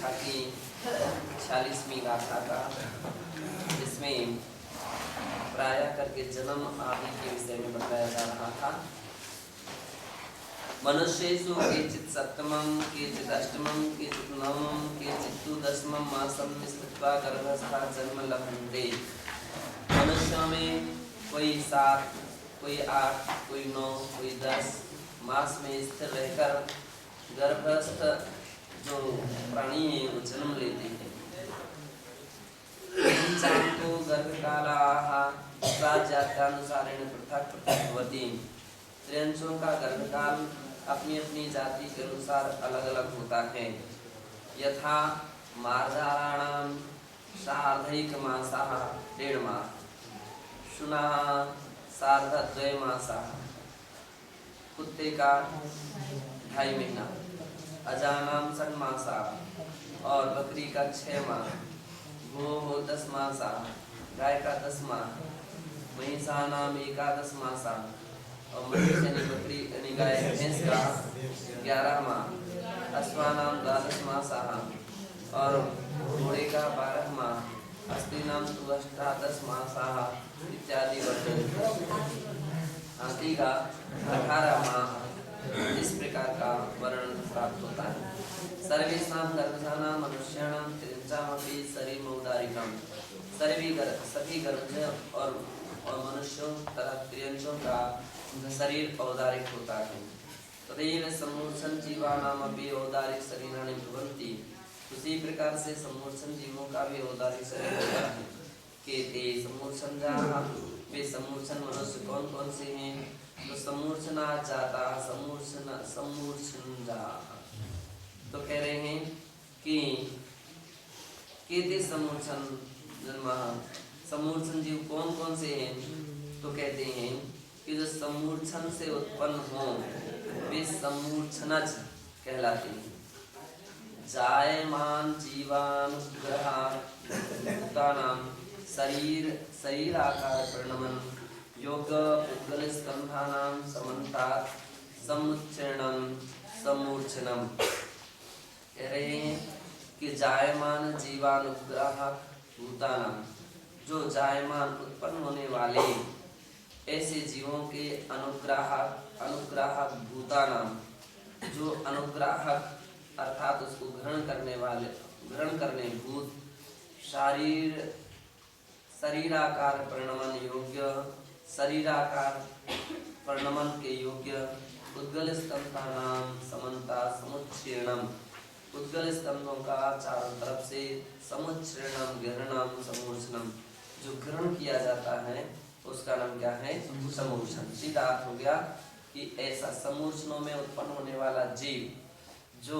शिक्षा की 46वीं गाथा का, जिसमें प्रायः करके जन्म आदि के विषय में बताया जा रहा था। मनुष्येषु केचित् सप्तमं, केचित् अष्टमं, केचित् नवमं, केचित् तु दशमं मासं स्थित्वा गर्भस्थः जन्म लभन्ते। मनुष्यों में कोई 7, कोई 8, कोई 9, कोई 10 मास में स्थिर रहकर गर्भस्थ जो प्राणी है वो जन्म लेते हैं। चांतो गर्भकालाः जात्यानुसारेण पृथक पृथक भवति। त्रियंशों का गर्भकाल अपनी अपनी जाति के अनुसार अलग अलग होता है। यथा मार्जाराणां सार्धैकमासः 1.5 माह, शुनः सार्ध 2 मासः, कुत्ते का 2.5 महीना, अजानां 6 मासः और बकरी का 6 माह, गोः 10 मासः, गाय का 10 माह, महिषानां 11 मासः और मनुष्य यानी बकरी यानी गाय भैंस का 11 माह, अश्वानां 12 मासः और घोड़े का 12 माह, हस्तीनां तु 18 मासः इत्यादि वर्णन। हाथी का 18 माह, इस प्रकार का वर्णन प्राप्त होता है। सर्वेषां गर्भजानां मनुष्याणां त्रिंशामपि शरीरमौदारिकम्। सभी गर्भज और मनुष्यों तथा त्रियंशों का शरीर औदारिक होता है। तदेव सम्मूर्छन जीवानामपि औदारिक शरीराणि भवन्ति। उसी प्रकार से सम्मूर्छन जीवों का भी औदारिक शरीर होता है। केते सम्मूर्छनजाः, वे सम्मूर्छन मनुष्य कौन कौन से हैं? तो सम्मूर्छना जाता सम्मूर्छनजाः। तो कह रहे हैं कि केते सम्मूर्छन जन्मः, सम्मूर्छन जीव कौन कौन से हैं? तो कहते हैं कि जो सम्मूर्छन से उत्पन्न हो वे सम्मूर्छनज कहलाते हैं। जायमान जीवानुग्रहाणां शरीराकार परिणमन योग पुद्गल स्कंधानां समन्तात् समुच्चरणं सम्मूर्छनम। कह रहे हैं कि जायमान जीवानुग्रह भूतानां, जो जायमान उत्पन्न होने वाले ऐसे जीवों के अनुग्राहक भूतानां, जो अनुग्राहक अर्थात उसको ग्रहण करने भूत, शरीराकार परिणमन योग्य, शरीराकार परिणमन के योग्य, उद्गल स्कंधानां समन्ता समुच्चरणम, उद्गल स्तंभों का चारों तरफ से समुच्चरणम ग्रहणम सम्मूर्छनम, जो ग्रहण किया जाता है उसका नाम क्या है? सम्मूर्छन। सीधा अर्थ हो गया कि ऐसा सम्मूर्छनों में उत्पन्न होने वाला जीव जो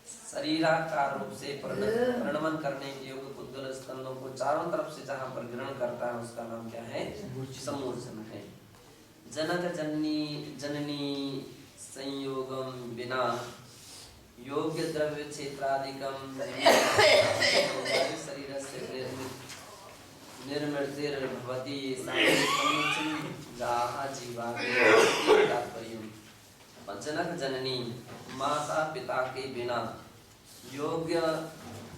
शरीराकार रूप से परिणमन करने के योग्य उद्गल स्तंभों को चारों तरफ से जहाँ पर ग्रहण करता है उसका नाम क्या है? सम्मूर्छन है। जनक जननी संयोगम बिना योग्य द्रव्य क्षेत्रादिकम शरीरस्य निर्मृतिर्भवति सम्मूर्छनजाः जीवाः। जनक जननी माता पिता के बिना योग्य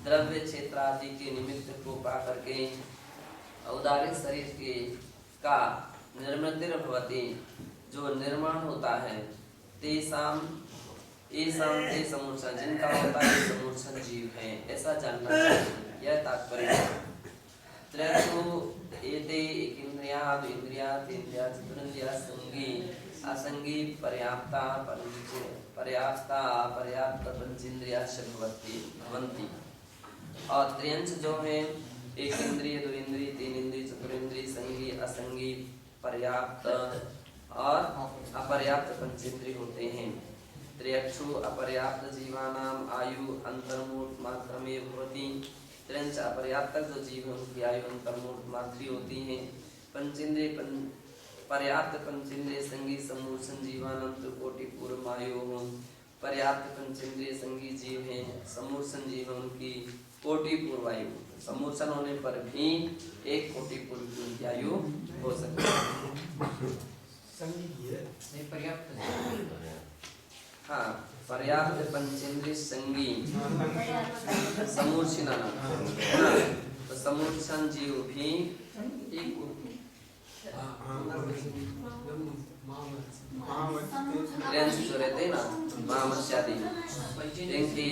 द्रव्य क्षेत्रादि के निमित्त को पा करके औदारिक शरीर के का निर्मृतिर्भवति, जो निर्माण होता है, तेषां ते सम्मूर्छन, जिनका होता है सम्मूर्छन जीव है, ऐसा जानना चाहिए। यह तात्पर्य है। त्रयसु एते इंद्रिया द्विंद्रिया तीन्द्रिया चतुरिंद्रिया संगी असंगी पर्याप्ता पर्याप्त पंचेंद्रिया भवन्ति। और त्रियंश जो है एक इंद्रिय, दो इंद्रिय, तीन इंद्रिय, चतुरिंद्रिय, संगी, असंगी, पर्याप्त और अपर्याप्त पंचेंद्रिय होते हैं। त्र्यक्षु अपर्याप्त जीवानाम आयु अंतर्मूढ़ मात्रमेव भवति। त्रियंश अपर्याप्त जो जीव है उनकी आयु अंतर्मूढ़ मात्री होती है। पंचेंद्रिय पर्याप्त पंचेंद्रिय संगी सम्मूर्छन जीवानाम त्रिकोटि पूर्वमायु। पर्याप्त पंचेंद्रिय संगी जीव हैं, सम्मूर्छन जीव है उनकी कोटि पूर्वायु। सम्मूर्छन होने पर भी 1 कोटि पूर्व की उनकी आयु हो सकती है। पर्याप्त, हाँ पर्याप्त पंचेंद्रिय संगी समूर्छिना नाम, तो समूर्छन जीव भी एक जो रहते हैं ना महामत्स्यादि, इनकी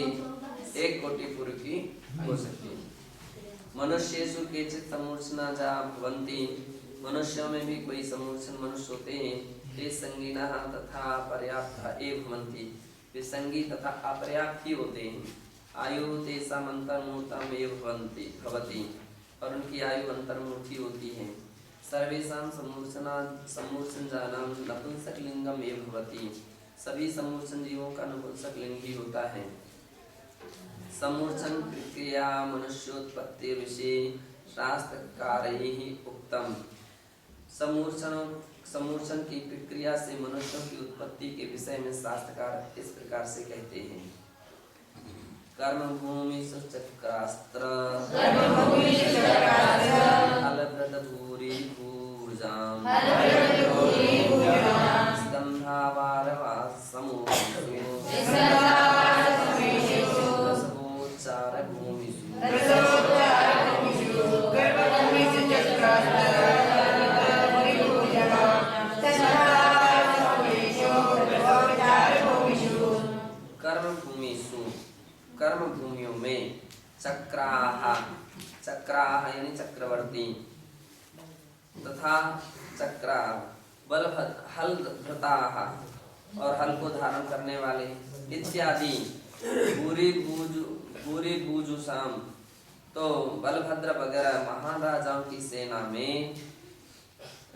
एक कोटि पूर्व की हो सकती है। मनुष्येषु केचित् समूर्छना जा भवन्ति, मनुष्यों में भी कोई समूर्छन मनुष्य होते हैं। ते संगीनः तथा पर्याप्ता एव भवन्ति, वे संगी तथा अपर्याप्त ही होते हैं। आयु तेषाम् अन्तर्मूर्ताम् एव भवति, और उनकी आयु अंतर्मूर्ति होती है। सर्वेषां समूर्छनजानां नपुंसकलिंगम् एव भवति, सभी समूर्छन जीवों का नपुंसक लिंग ही होता है। समूर्छन प्रक्रिया मनुष्योत्पत्ति विषय शास्त्रकारैः उक्तम्, समूर्छन की प्रक्रिया से मनुष्यों की उत्पत्ति के विषय में शास्त्रकार इस प्रकार से कहते हैं। कर्म भूमि चक्रास्त्र अलभृत भूरि भूजाम स्कंधावारवास समूहेषु रसवोच्चार भूमिषु कर्म भूमियों में चक्राः यानी चक्रवर्ती तथा चक्रा हल भृताः और हल को धारण करने वाले इत्यादि भूरि भूजुषाम, तो बलभद्र वगैरह महान राजाओं की सेना में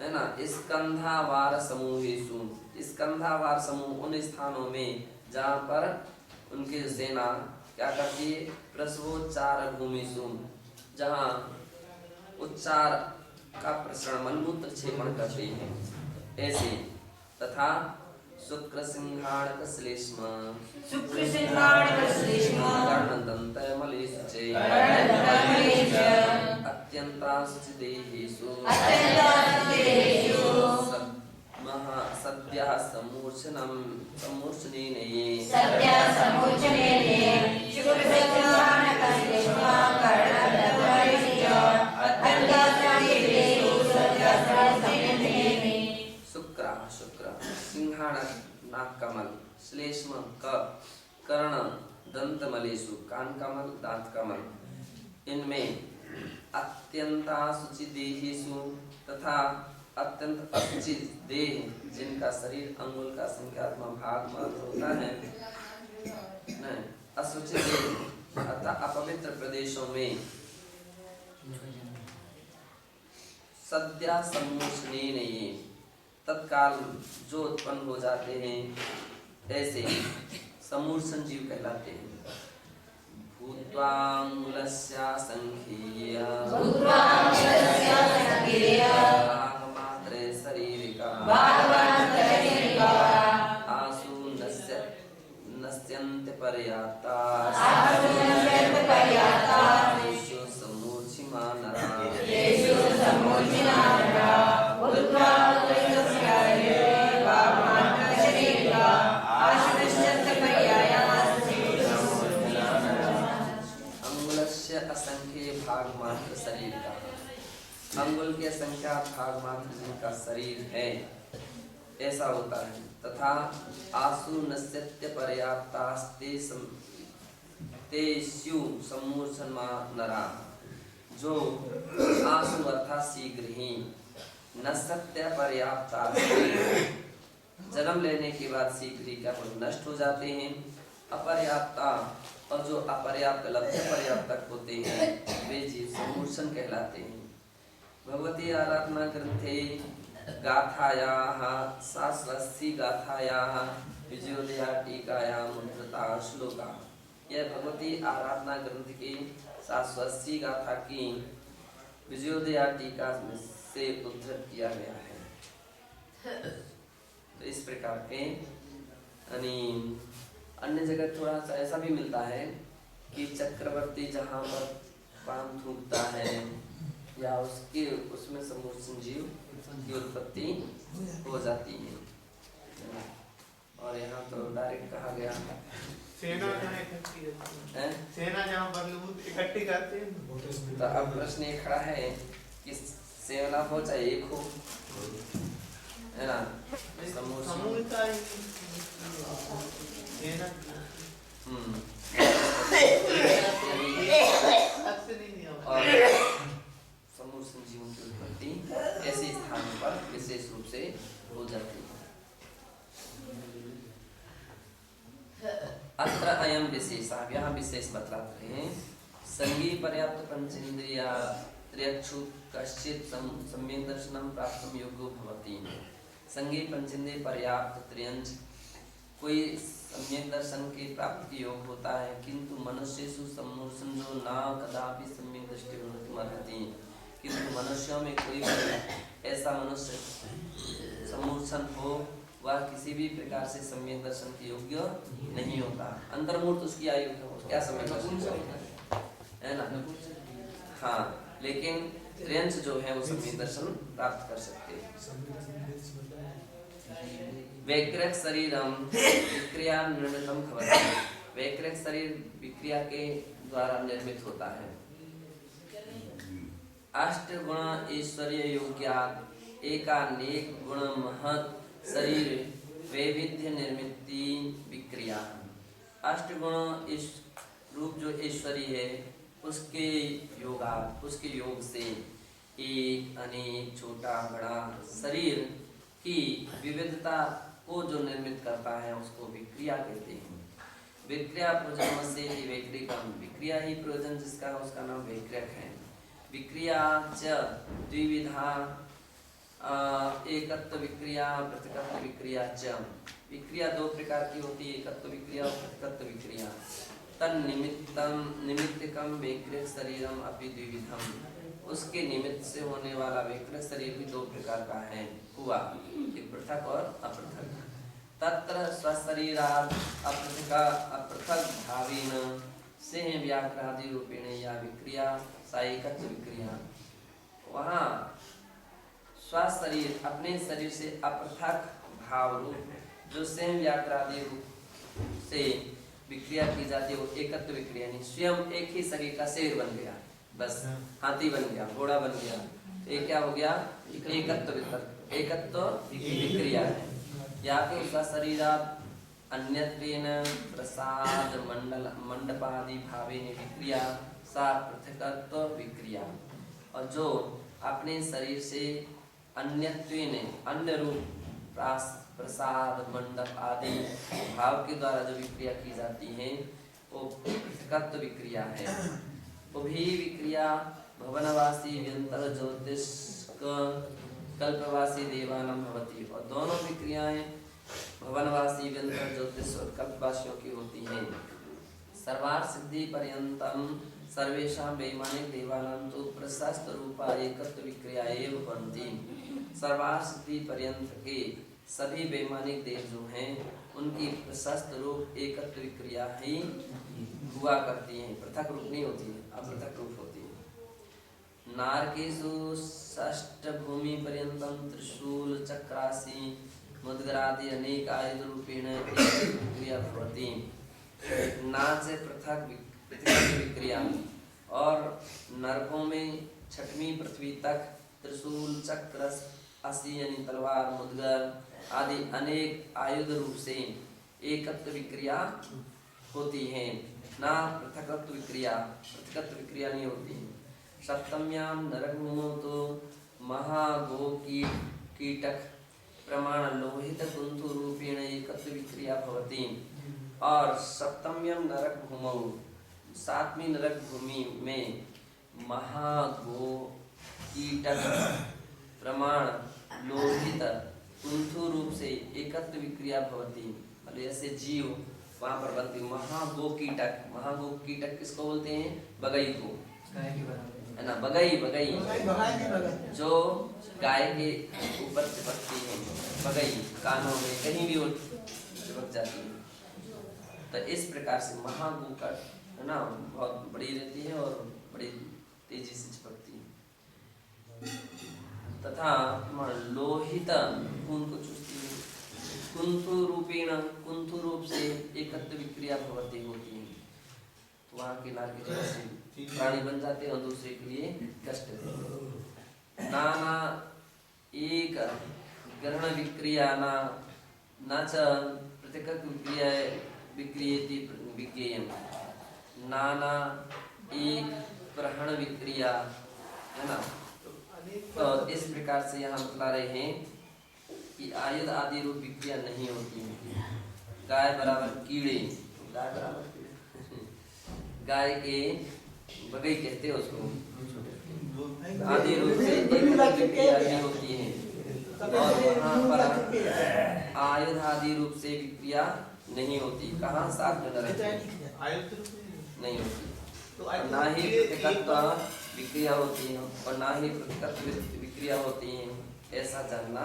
है ना, स्कंधावार समूहेषु, स्कंधावार समूह उन स्थानों में जहाँ पर उनकी सेना क्या करती है, प्रसवोच्चार भूमिषु, जहाँ उच्चार का प्रसरण मलमूत्र क्षेपण करते हैं ऐसे, तथा शुक्र सिंहाणक श्लेष्म कर्णदंत मलेशु अत्यंतासु देहेषु सद्यः समूर्छनेन शुक्र सिंहाण नाक कमल, श्लेष्म कर्ण दंत मलेशु कान कमल दांत कमल, इनमें अत्यंतासुचि देहेषु तथा अत्यंत अशुचि देह जिनका शरीर अंगुल का संख्यात्मक भाग मात्र होता है, नहीं अशुचि देह अतः अपवित्र प्रदेशों में सद्या समूर्छनेन तत्काल जो उत्पन्न हो जाते हैं ऐसे समूर्छन जीव कहलाते हैं। भूत्वांगुलस्य संख्येय भागमात्रे शरीरिका आसु नश्यन्ते पर्याप्ता येषु समूर्छिमानरा असंख्य भाग मात्र शरीर का, अंगुल के संख्या भाग मात्र जिनका शरीर है ऐसा होता है। तथा आसु नश्यत्य पर्याप्तास्ते तेषु समूर्छमानरा, जो आसु अर्थात शीघ्र ही, नश्यत्य पर्याप्ता जन्म लेने के बाद शीघ्र ही क्या नष्ट हो जाते हैं। अपर्याप्ता और जो अपर्याप्त लब्ध पर्याप्तक होते हैं वे जीव समूर्छन कहलाते हैं। भगवती आराधना ग्रंथे गाथायाः शास्त्रस्य गाथायाः विजयोदया टीकायां उद्धृता श्लोका, यह भगवती आराधना ग्रंथ की शास्त्रस्य गाथा की विजयोदया टीका से उद्धृत किया गया है। तो इस प्रकार के अन्य जगह थोड़ा सा ऐसा भी मिलता है कि चक्रवर्ती जहाँ पर पान थूकता है या उसमें समूर्छन जीव की उत्पत्ति हो जाती है। और यहाँ तो डायरेक्ट कहा गया सेना जहाँ इकट्ठी करती हैं? सेना जहाँ बलबूत इकट्ठी करते हैं। तो अब प्रश्न ये खड़ा है कि सेना हो चाहे एक हो, है ना, समूहता ही सेना और समूह संजीवन की उत्पत्ति ऐसे स्थानों पर विशेष रूप से हो जाती है। अत्र अयम विशेषः, यहाँ विशेष बतलाते हैं। संगी पर्याप्त पंचेन्द्रिया त्र्यक्षु कश्चित् सम्यक् दर्शनं प्राप्तुं योग्यो भवति। संगी पंचेन्द्रिय पर्याप्त त्र्यंच कोई सम्यक दर्शन के प्राप्ति के योग होता है, किंतु मनुष्येषु सम्मूर्छनो न कदापि सम्यक दृष्टि अर्हति। किंतु मनुष्यों में कोई भी ऐसा मनुष्य सम्मूर्छन हो वह किसी भी प्रकार से सम्यक दर्शन के योग्य नहीं होता। अंतर्मूर्त उसकी आयु है, क्या सम्यक दर्शन है ना। हाँ, लेकिन त्र्यंच जो है वो सम्यक दर्शन प्राप्त कर सकते हैं। वैकृत शरीरम विक्रिया निर्मितम भवति। वैकृत शरीर विक्रिया के द्वारा निर्मित होता है। अष्ट गुण ऐश्वर्य योग्यात् एकानेक गुण महत् शरीर वैविध्य निर्मिति विक्रिया। अष्ट गुण रूप जो ऐश्वर्य है उसके योगा, उसके योग से एक अनेक छोटा बड़ा शरीर की विविधता को जो निर्मित करता है उसको विक्रिया कहते हैं। विक्रिया प्रयोजन से ही वैक्रिकम, विक्रिया ही प्रयोजन जिसका उसका नाम वैक्रिक है। विक्रिया च द्विविधा एकत्व विक्रिया पृथकत्व विक्रिया च। विक्रिया दो प्रकार की होती है, एकत्व विक्रिया और पृथकत्व विक्रिया। निमित्तकम वैक्रिक शरीरम अपि द्विविधम। उसके निमित्त से होने वाला वैक्रिक शरीर भी दो प्रकार का है हुआ, एक पृथक और अपृथक। तत्र स्वशरीरात् अपृथक भावेन से व्याघ्रादि रूपेण या विक्रिया सा एकत्व विक्रिया। वहाँ स्वशरीर अपने शरीर से अपृथक भाव रूप जो स्वयं व्याघ्रादि रूप से विक्रिया की जाती है वो एकत्व विक्रिया। नहीं, स्वयं एक ही शरीर का शेर बन गया, बस हाथी बन गया, घोड़ा बन गया, तो ये क्या हो गया, एकत्व विक्रिया है। या फिर उसका शरीर अन्यत्रेन प्रसाद मंडपादि भावेन विक्रिया सा पृथकत्व विक्रिया। और जो अपने शरीर से अन्यत्वेन अन्य रूप प्रसाद मंडप आदि भाव के द्वारा जो विक्रिया की जाती है वो पृथकत्व विक्रिया है। उभी विक्रिया भवनवासी व्यंतर ज्योतिष कल्पवासी देवानां भवति। और दोनों विक्रियाएं भवनवासी व्यंतर ज्योतिष और कल्पवासियों की होती हैं। सर्वार्थ सिद्धि पर्यंतम सर्वेषां वैमानिक देवानां तो प्रशस्त रूपा एकत्व विक्रिया एव भवन्ति। सर्वार्थ सिद्धि पर्यंत के सभी वैमानिक देव जो हैं उनकी प्रशस्त रूप एकत्व विक्रिया ही हुआ करती हैं, पृथक रूप नहीं होती है, अपृथक रूप होती है। नारकेषु षष्ठ भूमि पर्यंतम त्रिशूल चक्रासी मुद्गरादि अनेक आयुध रूपेण विक्रिया भवति। नार से पृथक विक्रिया और नरकों में छठवीं पृथ्वी तक त्रिशूल चक्र असी यानी तलवार मुद्गर आदि अनेक आयुध रूप से एकत्व विक्रिया होती है, ना पृथकत्व विक्रिया। पृथकत्व विक्रिया नहीं होती है। सप्तम्याम नरकभूमौ तो महागो कीटक प्रमाण लोहित कुंथु रूपेण एकत्व विक्रिया भवति। और सप्तम्यम नरक भूमौ, सातवीं नरक भूमि में महागो कीटक प्रमाण लोहित कुंथु रूप से एकत्व विक्रिया भवति। मतलब ऐसे जीव वहाँ पर बनती। महागो कीटक, महागो कीटक किसको बोलते हैं, बगई को, है ना, बगई जो गाय के ऊपर चिपकती है, बगई कानों में कहीं भी वो चिपक जाती है। तो इस प्रकार से महागो का, है ना, बहुत बड़ी रहती है और बड़ी तेजी से चिपकती है। तथा लोहित खून को चूसती है। कुंथु रूपेण, कुंथु रूप से एकत्व विक्रिया भवति। प्राणी बन जाते हैं और दूसरे के लिए कष्ट देते। नाना एक ग्रहण विक्रिया न च प्रतिकृत विक्रिया विक्रियेति विज्ञेयम्। नाना एक ग्रहण विक्रिया है ना। तो इस प्रकार से यहाँ बता रहे हैं कि आयुध आदि रूप विक्रिया नहीं होती है। गाय बराबर कीड़े, गाय बराबर गाय के बगई कहते हैं उसको, आदि रूप से एक विक्रिया नहीं होती है। और वहाँ पर आयुध आदि रूप से विक्रिया नहीं होती। कहाँ साथ में नहीं होती। ना ही प्रतिकत्व विक्रिया होती है और ना ही प्रतिकत्व विक्रिया होती है, ऐसा जानना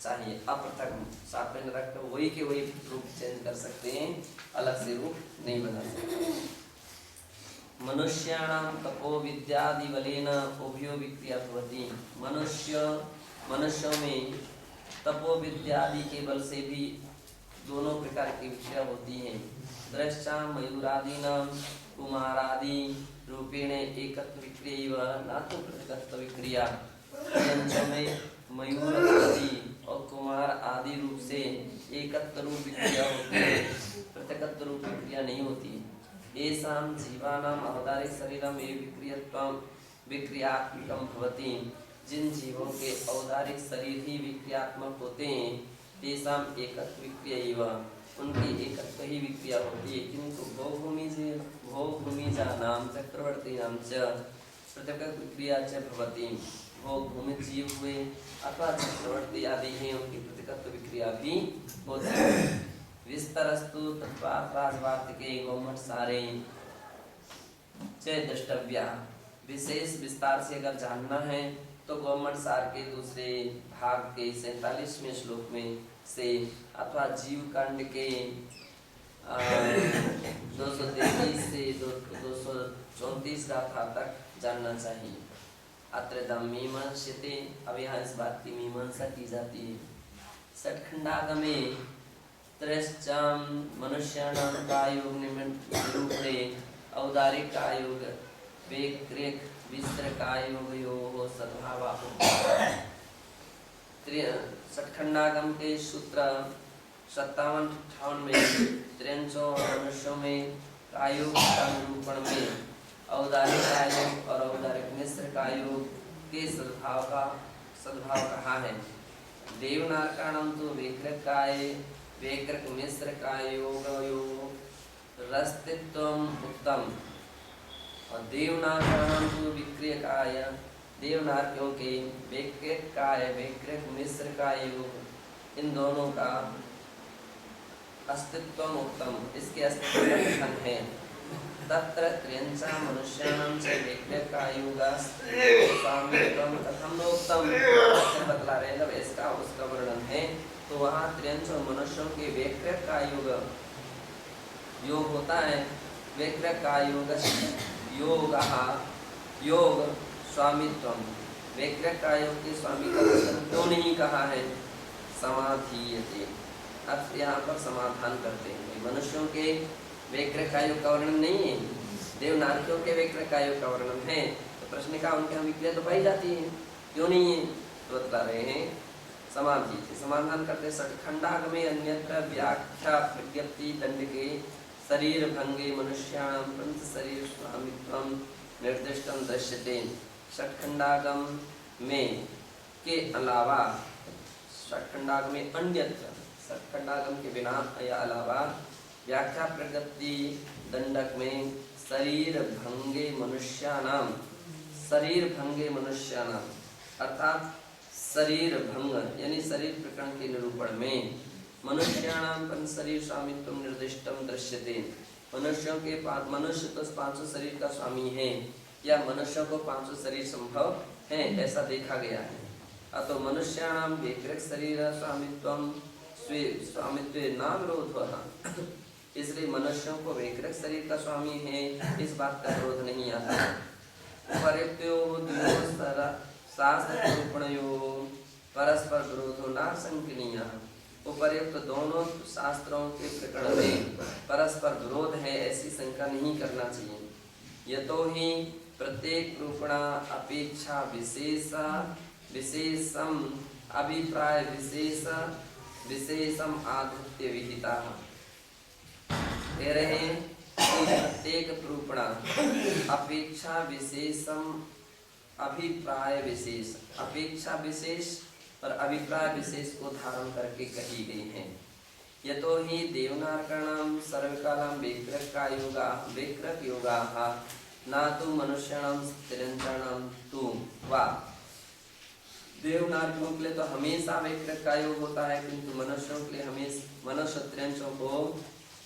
चाहिए। अपृथक साथ में रख वही के वही रूप चेंज कर सकते हैं, अलग से रूप नहीं बना सकते। मनुष्याणां तपो विद्यादि बलेन उभयो विक्रिया भवति। मनुष्यों में तपो विद्यादि के बल से भी दोनों प्रकार की विक्रिया होती है। दृष्टा मयूरादीनां कुमारादि रूपेण एकत्व विक्रिया न तो प्रतिकत्व विक्रिया। में मयूर आदि और कुमार आदि रूप से एकत्व रूप विक्रिया होती है, प्रतिकत्व रूप विक्रिया नहीं होती। येषां जीवानां अवतारिक शरीरम ये विक्रियत्वं विक्रियात्मकं भवति। जिन जीवों के औदारिक शरीर ही विक्रियात्मक होते हैं, तेषां एकत्व विक्रियैव, उनकी एकत्व ही विक्रिया होती है। किंतु भोगभूमिजानां चक्रवर्तीनां च प्रतिकत्व विक्रिया च भवति। भोगभूमि जीव हुए अथवा चक्रवर्ती आदि हैं, उनकी प्रतिकत्व विक्रिया भी होती है। विस्तरस्तु तत्वात् राजवार्तिके गौमठ सारे च द्रष्टव्या। विशेष विस्तार से अगर जानना है तो गौमठ सार के दूसरे भाग के 47वें श्लोक में से अथवा जीव कांड के 233 से 234 गाथा तक जानना चाहिए। अत्र मीमांस्यते, अब यहाँ इस बात की मीमांसा की जाती है। षट्खंडागमे त्रयश्चां मनुष्याणां कायोग निरूपणे औदारिक कायोग वैक्रिक विस्तर कायोगयोः सद्भावः। षट्खंडागम के सूत्र 57-58 में 53 मनुष्यों में कायोग का निरूपण में औदारिक कायोग और औदारिक मिश्र कायोग के सद्भाव कहा है। देवनारकाणां तो वैकृकाय वैकृक मिश्र कायोगयोः रस्तित्वम् उत्तम। और देवनारकाणां तो विक्रियकाय देवनार्कियों के वैकृक काय वैकृक मिश्र का योग, इन दोनों का अस्तित्व उत्तम, इसके अस्तित्व का कथन है। तत्र त्र्यंचा मनुष्याणां च वैकृक कायोगास्त्वं कथम नोक्तम, बतला रहे जब इसका उसका वर्णन है तो वहाँ त्र्यंच मनुष्यों के वैकृक का योग होता है। वैकृक का योग स्वामित्वम, वैकृक कायोग के स्वामी का वचन क्यों नहीं कहा है? समाधीयते, अब यहाँ पर समाधान करते हैं। मनुष्यों के वैकृक कायोग का वर्णन नहीं है, देवनार्कियों के वैकृक कायोग का वर्णन है। तो प्रश्न का उनके यहाँ विक्रिया तो पाई जाती है, क्यों नहीं है? तो बता रहे हैं समाधि से समाधान करते। षट्खंडाग में अन्यत्र व्याख्या प्रज्ञप्ति दंड के शरीर भंगे मनुष्याणां पंच शरीर स्वामित्वं निर्दिष्टं दृश्यते। षट्खंडागम में के अलावा षट्खंडागम में अन्यत्र, षट्खंडागम के बिना या अलावा व्याख्या प्रगति दंडक में शरीर भंगे मनुष्यानां, शरीर भंगे मनुष्यानां अर्थात शरीर भंग यानी शरीर प्रकरण के निरूपण में मनुष्याणां पंच शरीर स्वामित्वं निर्दिष्टं दृश्यते। मनुष्यों के मनुष्य तो 500 शरीर का स्वामी है या मनुष्यों को 500 शरीर संभव है, ऐसा देखा गया है। अतो मनुष्याणां वैकृक शरीर स्वामित्वं स्वामित्व न विरोधः, इसलिए मनुष्यों को वैकृक शरीर का स्वामी है, इस बात का विरोध नहीं आता। शास्त्र निरूपणयोः परस्पर विरोधो न संकीर्णः। उपर्युक्त दोनों शास्त्रों के प्रकरण में परस्पर विरोध है, ऐसी शंका नहीं करना चाहिए। यतो हि प्रत्येक रूपणा अपेक्षा विशेषम अभिप्राय विशेषम आधत्य विहिता। कह रहे हैं कि प्रत्येक रूपणा अपेक्षा विशेषम अभिप्राय विशेष, अपेक्षा विशेष और अभिप्राय विशेष को धारण करके कही गई है। यतो हि देवनार्कणां सर्वकालं वैकृक योगाः न तु मनुष्याणां स्त्रियंचाणां तु वा। देवनार्कों के लिए तो हमेशा वैकृक का योग होता है, किंतु मनुष्यों के लिए हमेशा मनुष्य स्त्रियंचों को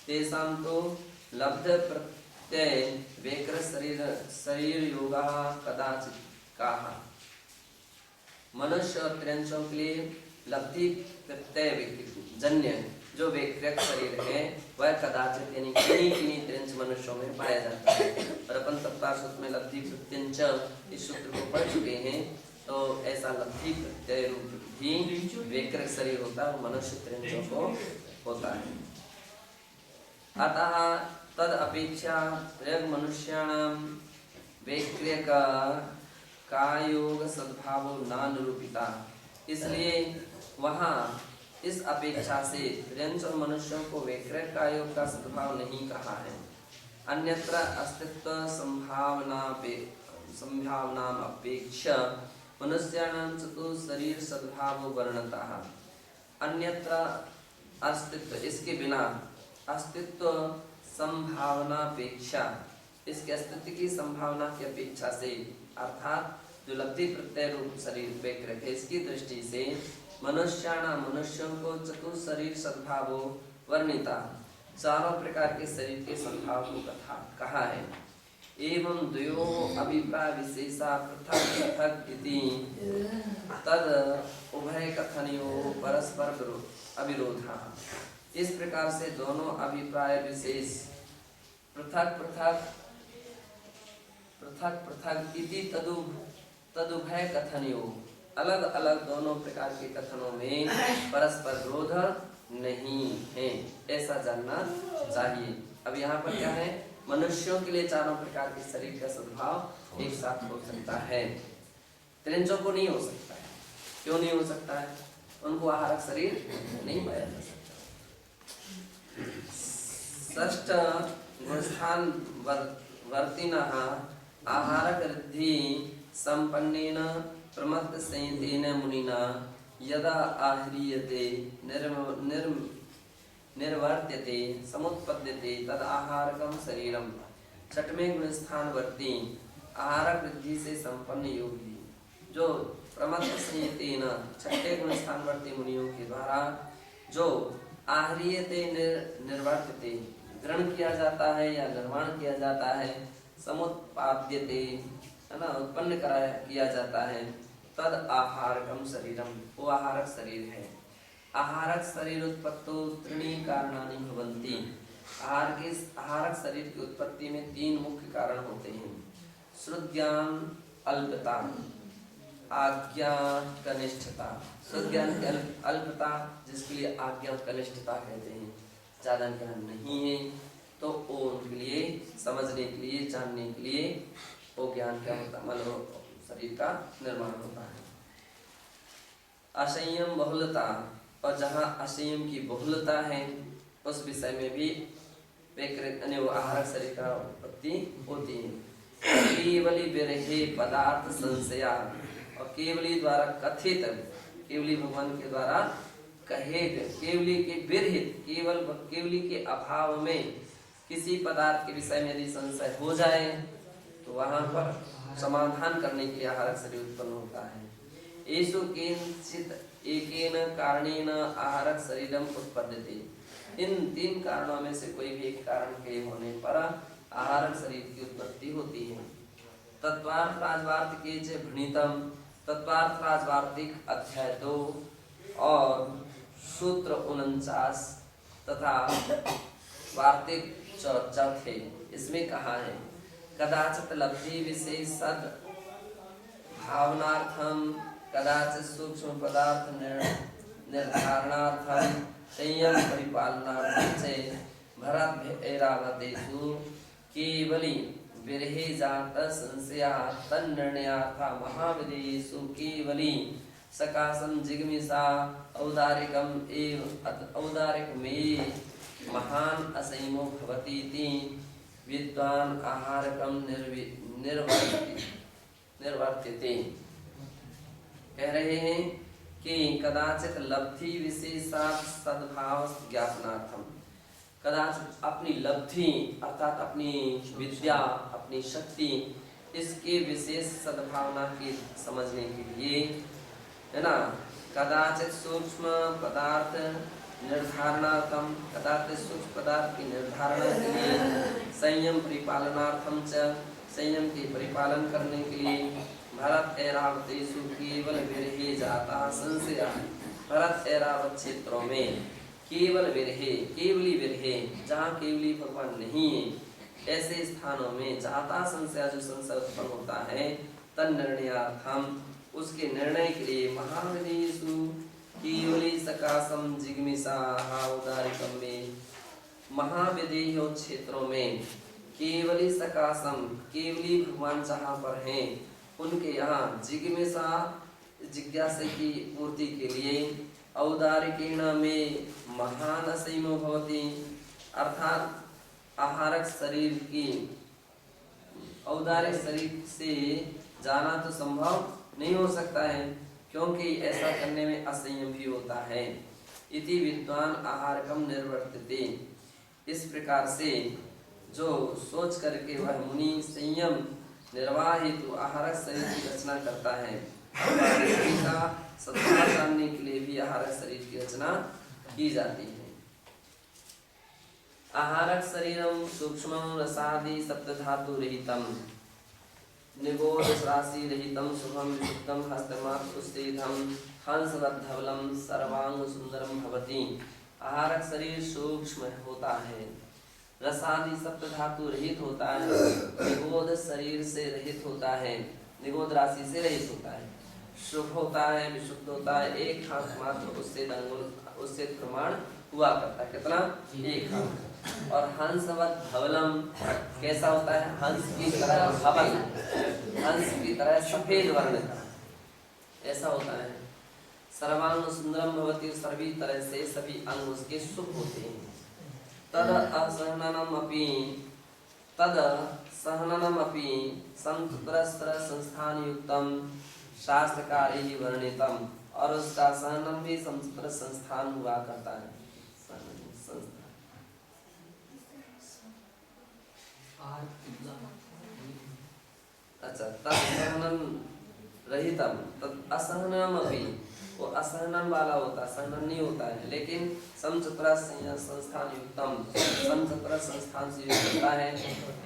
तेषां तो लब्ध प्रत्यय वैकृ शरीर योगाः कदाचित काहा। मनुष्य और त्रियंचों के लिए लब्धि प्रत्यय जन्य जो वैकृक शरीर है वह कदाचित यानी किन्हीं त्रियंच मनुष्यों में पाया जाता है। और अपन तत्पर सूत्र में लब्धि प्रत्यंच इस सूत्र को पढ़ चुके हैं, तो ऐसा लब्धि प्रत्यय रूप भी वैकृक शरीर होता है, मनुष्य त्रियंचों को होता है। अतः तद अपेक्षा मनुष्याणां वैकृक कायोग सद्भावो नानुरूपिता। इसलिए वहाँ इस अपेक्षा से त्रियंच और मनुष्यों को वैकृक कायोग का सद्भाव नहीं कहा है। अन्यत्र अस्तित्व संभावना अपेक्षा मनुष्याणां चतु शरीर सद्भावो वर्णतः। अन्यत्र अस्तित्व इसके बिना, अस्तित्व संभावना अपेक्षा इसके अस्तित्व की संभावना की अपेक्षा से, अर्थात जो लब्धि प्रत्यय रूप शरीर वैकृक है इसकी दृष्टि से मनुष्यों को चतुर शरीर सद्भावो वर्णिता, चारों प्रकार के शरीर के सद्भाव को कहा है। एवं द्वयो अभिप्राय विशेषा पृथक पृथक इति तद उभय कथनयो परस्पर अविरोधा। इस प्रकार से दोनों अभिप्राय विशेष पृथक पृथक इति तदुभय कथनयो अलग अलग दोनों प्रकार के कथनों में परस्पर विरोध नहीं है, ऐसा जानना चाहिए। अब यहाँ पर क्या है, मनुष्यों के लिए चारों प्रकार के शरीर का सद्भाव एक साथ हो सकता है, त्रियंचों को नहीं हो सकता है। क्यों नहीं हो सकता है? उनको आहारक शरीर नहीं पाया जा सकता। षष्ठ गुणस्थान वर्तिनः आहारक रिद्धि संपन्नेन प्रमत्त संयतेन मुनिना यदा आह्रियते निर्वर्त्यते समुत्पद्यते तद आहारकम शरीरम। छठवें गुण स्थान वर्ती आहारक वृद्धि से संपन्न योगी जो प्रमत्त संयतेन छठे गुण स्थान वर्ती मुनियों के द्वारा जो आह्रियते निर्वर्त्यते ग्रहण किया जाता है या निर्माण किया जाता है, समुत्पाद्यते है ना उत्पन्न किया जाता है, तद आहारकम शरीरम वो आहारक शरीर है। आहारक शरीर उत्पत्तो त्रीणि कारणानि भवन्ति। आहारक शरीर की उत्पत्ति में तीन मुख्य कारण होते हैं। श्रुतज्ञान अल्पता, आज्ञा कनिष्ठता। श्रुतज्ञान की अल्पता जिसके लिए आज्ञा कनिष्ठता कहते हैं, ज्यादा ज्ञान नहीं है तो वो उनके लिए समझने के लिए जानने के लिए वो ज्ञान क्या होता है, शरीर का निर्माण होता है। असंयम बहुलता, और जहाँ असंयम की बहुलता है उस विषय में भी आहारक शरीर का उत्पत्ति होती है। केवली विरहे पदार्थ संशया, और केवली द्वारा कथित, केवली भगवान के द्वारा कहे केवली के विरहित केवली के अभाव में किसी पदार्थ के विषय में यदि संशय हो जाए तो वहां पर समाधान करने के लिए आहारक शरीर उत्पन्न होता है। एषु केनचित् एकेन कारणेन आहारक शरीरम उत्पद्यते। इन तीन कारणों में से कोई भी एक कारण के होने पर आहारक शरीर की उत्पत्ति होती है। तत्वार्थ राजवार्तिके च भणितम, तत्वार्थ राजवार्तिक अध्याय 2 और सूत्र 49 तथा वार्तिक चौथे इसमें कहा है, कदाचित लब्धि विशेष सद भावनार्थम कदाचित सूक्ष्म पदार्थ निर्धारणार्थम संयम परिपालनार्थम से भरत ऐरावतेषु केवली विरहे जात संशया तन्निर्णयार्था महाविदेषु केवली सकाशं जिगमिषा औदारिकम एव औदारिकमेव महान असैमो भवतीति विद्वान आहारकम निर्वर्त्यते। कह रहे हैं कि कदाचित लब्धि विशेषात् सद्भाव ज्ञापनार्थम, कदाचित अपनी लब्धि अर्थात अपनी विद्या अपनी शक्ति इसके विशेष सद्भावना की समझने के लिए, है ना, कदाचित सूक्ष्म पदार्थ निर्धारणार्थम, कदाचित सूक्ष्म पदार्थ की निर्धारणा के लिए, संयम परिपालनार्थम च, संयम के परिपालन करने के लिए, भरत ऐरावतेषु केवल विरहे जाता संशय, भरत ऐरावत क्षेत्रों में केवल विरहे, केवली विरहे, जहाँ केवली भगवान नहीं है ऐसे स्थानों में जाता संशय जो संशय उत्पन्न होता है, तन निर्णयार्थम उसके निर्णय के लिए, महाविदेषु केवली सकाशम जिगमिषा औदारिकम में, महाविदेह क्षेत्रों में केवली सकाशम केवली भगवान जहाँ पर हैं उनके यहाँ जिज्ञासा जिज्ञासा की पूर्ति के लिए, औदारिकेण में महान असैमो भवति अर्थात आहारक शरीर की, औदारिक शरीर से जाना तो संभव नहीं हो सकता है क्योंकि ऐसा करने में असंयम भी होता है। इति विद्वान आहारकम निर्वर्तते, इस प्रकार से जो सोच करके वह मुनि संयम निर्वाह हेतु आहारक शरीर की रचना करता है, का सद्भाव जानने के लिए भी आहारक शरीर की रचना की जाती है। आहारक शरीरम सूक्ष्मं रसादि सप्तधातु रहितम निगोध राशि रहितम शुभम विशुद्धम हस्तमात्रुस्तेधम हंसवद्धवलम सर्वांग सुंदरम भवति। आहारक शरीर सूक्ष्म होता है, रसादि सप्त धातु रहित होता है, निगोध शरीर से रहित होता है, निगोध राशि से रहित होता है, शुभ होता है, विशुद्ध होता है, एक हाथ मात्र उससे प्रमाण हुआ करता है, कितना? एक हाथ। और हंसवत धवलम कैसा होता है? हंस की तरह धवल, हंस की तरह सफेद वर्ण का ऐसा होता है। सर्वांग सुंदरम भवति, सभी तरह से सभी अंग उसके शुभ होते हैं। तद सहननमपि संतुत्रस्त्र संस्थान युक्तम शास्त्रकारी वर्णितम, और उसका सहनन भी संतुत्र संस्थान हुआ करता है। अच्छा, तत्सहनन रहितम, तत् असहनमपि, वो असहनन वाला होता है, सहनन नहीं होता है, लेकिन समचतुरा संस्थान युक्तम, समचतुरा संस्थान से युक्त होता है,